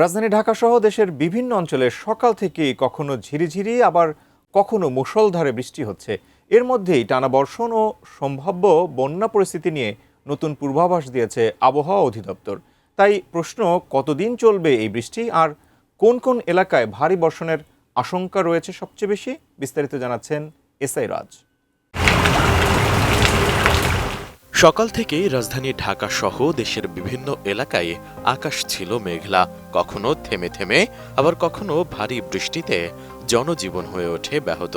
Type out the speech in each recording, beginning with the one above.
রাজধানী ঢাকাসহ দেশের বিভিন্ন অঞ্চলে সকাল থেকেই কখনো ঝিরিঝিরি আবার কখনো মুষলধারে বৃষ্টি হচ্ছে। এর মধ্যেই টানা বর্ষণ ও সম্ভাব্য বন্যা পরিস্থিতি নিয়ে নতুন পূর্বাভাস দিয়েছে আবহাওয়া অধিদপ্তর। তাই প্রশ্ন, কতদিন চলবে এই বৃষ্টি আর কোন কোন এলাকায় ভারী বর্ষণের আশঙ্কা রয়েছে সবচেয়ে বেশি? বিস্তারিত জানাচ্ছেন এসআই রাজ। সকাল থেকেই রাজধানী ঢাকা সহ দেশের বিভিন্ন এলাকায় আকাশ ছিল মেঘলা, কখনো থেমে থেমে আবার কখনো ভারী বৃষ্টিতে জনজীবন হয়ে ওঠে ব্যাহত।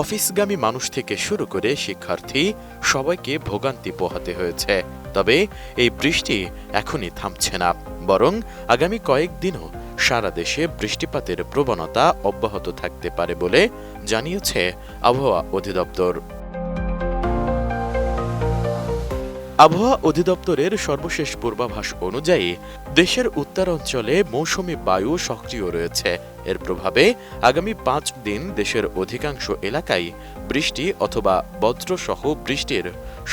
অফিসগামী মানুষ থেকে শুরু করে শিক্ষার্থী সবাইকে ভোগান্তি পোহাতে হয়েছে। তবে এই বৃষ্টি এখনই থামছে না, বরং আগামী কয়েকদিনও সারা দেশে বৃষ্টিপাতের প্রবণতা অব্যাহত থাকতে পারে বলে জানিয়েছে আবহাওয়া অধিদপ্তর। আবহাওয়া অধিদপ্তরের সর্বশেষ পূর্বাভাস অনুযায়ী দেশের উত্তরাঞ্চলে মৌসুমী বায়ু সক্রিয় রয়েছে। এর প্রভাবে আগামী 5 দিন দেশের অধিকাংশ এলাকায় বৃষ্টি অথবা বজ্রসহ বৃষ্টির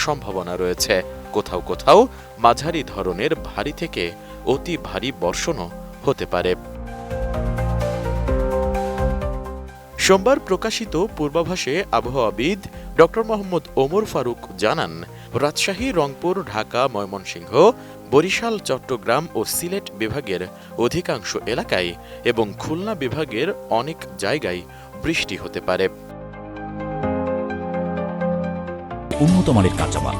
সম্ভাবনা রয়েছে। কোথাও কোথাও মাঝারি ধরনের ভারী থেকে অতি ভারী বর্ষণও হতে পারে। সোমবার প্রকাশিত পূর্বাভাসে আবহাওয়াবিদ ডক্টর মোহাম্মদ ওমর ফারুক জানান, রাজশাহী, রংপুর, ঢাকা, ময়মনসিংহ, বরিশাল, চট্টগ্রাম ও সিলেট বিভাগের অধিকাংশ এলাকায় এবং খুলনা বিভাগের অনেক জায়গায় বৃষ্টি হতে পারে। উন্নত মানের কাঁচামাল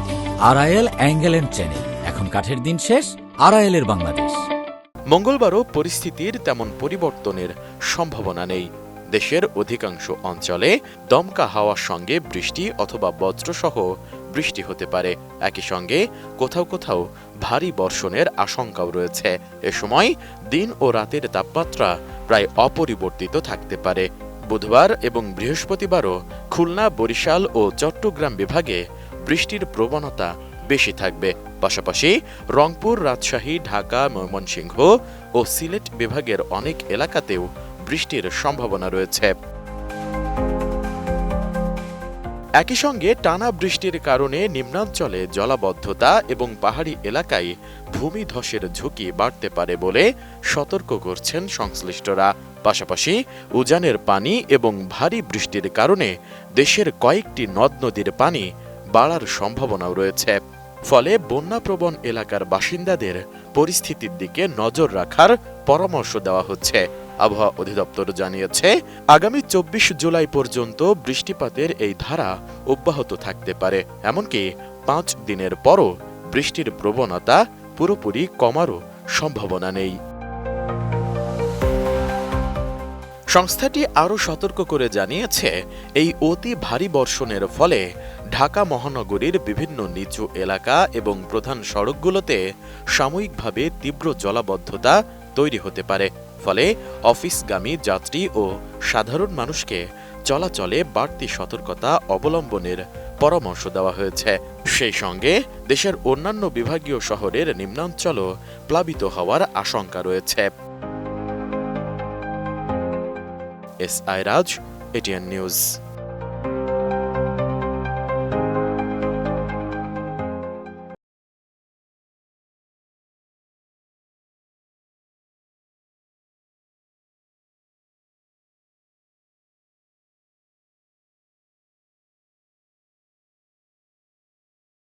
আরআইএল অ্যাঙ্গেল এন্ড চ্যানেল, এখন কাঠের দিন শেষ, আরআইএল এর বাংলাদেশ। মঙ্গলবারও পরিস্থিতির তেমন পরিবর্তনের সম্ভাবনা নেই। দেশের অধিকাংশ অঞ্চলে দমকা হাওয়ার সঙ্গে বৃষ্টি অথবা বজ্রসহ বৃষ্টি হতে পারে। একই সঙ্গে কোথাও কোথাও ভারী বর্ষণের আশঙ্কাও রয়েছে। এ সময় দিন ও রাতের তাপমাত্রা প্রায় অপরিবর্তিত থাকতে পারে। বুধবার এবং বৃহস্পতিবারও খুলনা, বরিশাল ও চট্টগ্রাম বিভাগে বৃষ্টির প্রবণতা বেশি থাকবে। পাশাপাশি রংপুর, রাজশাহী, ঢাকা, ময়মনসিংহ ও সিলেট বিভাগের অনেক এলাকাতেও বৃষ্টির সম্ভাবনা রয়েছে। একই সঙ্গে টানা বৃষ্টির কারণে নিম্নাঞ্চলে জলাবদ্ধতা এবং পাহাড়ি এলাকায় ভূমিধসের ঝুঁকি বাড়তে পারে বলে সতর্ক করছেন সংশ্লিষ্টরা। পাশাপাশি উজানের পানি এবং ভারী বৃষ্টির কারণে দেশের কয়েকটি নদ নদীর পানি বাড়ার সম্ভাবনাও রয়েছে। ফলে বন্যাপ্রবণ এলাকার বাসিন্দাদের পরিস্থিতির দিকে নজর রাখার পরামর্শ দেওয়া হচ্ছে। আবহাওয়া অধিদপ্তর জানিয়েছে, আগামী 24 জুলাই পর্যন্ত বৃষ্টিপাতের এই ধারা অব্যাহত থাকতে পারে। এমনকি 5 দিনের পরও বৃষ্টির প্রবণতা পুরোপুরি কমারও সম্ভাবনা নেই। সংস্থাটি আরও সতর্ক করে জানিয়েছে, এই অতি ভারী বর্ষণের ফলে ঢাকা মহানগরীর বিভিন্ন নিচু এলাকা এবং প্রধান সড়কগুলোতে সাময়িকভাবে তীব্র জলাবদ্ধতা তৈরি হতে পারে। ফলে অফিসগামী যাত্রী ও সাধারণ মানুষকে চলাচলে বাড়তি সতর্কতা অবলম্বনের পরামর্শ দেওয়া হয়েছে। সেই সঙ্গে দেশের অন্যান্য বিভাগীয় শহরের নিম্নাঞ্চলও প্লাবিত হওয়ার আশঙ্কা রয়েছে। এসআই রাজ, এটিএন নিউজ।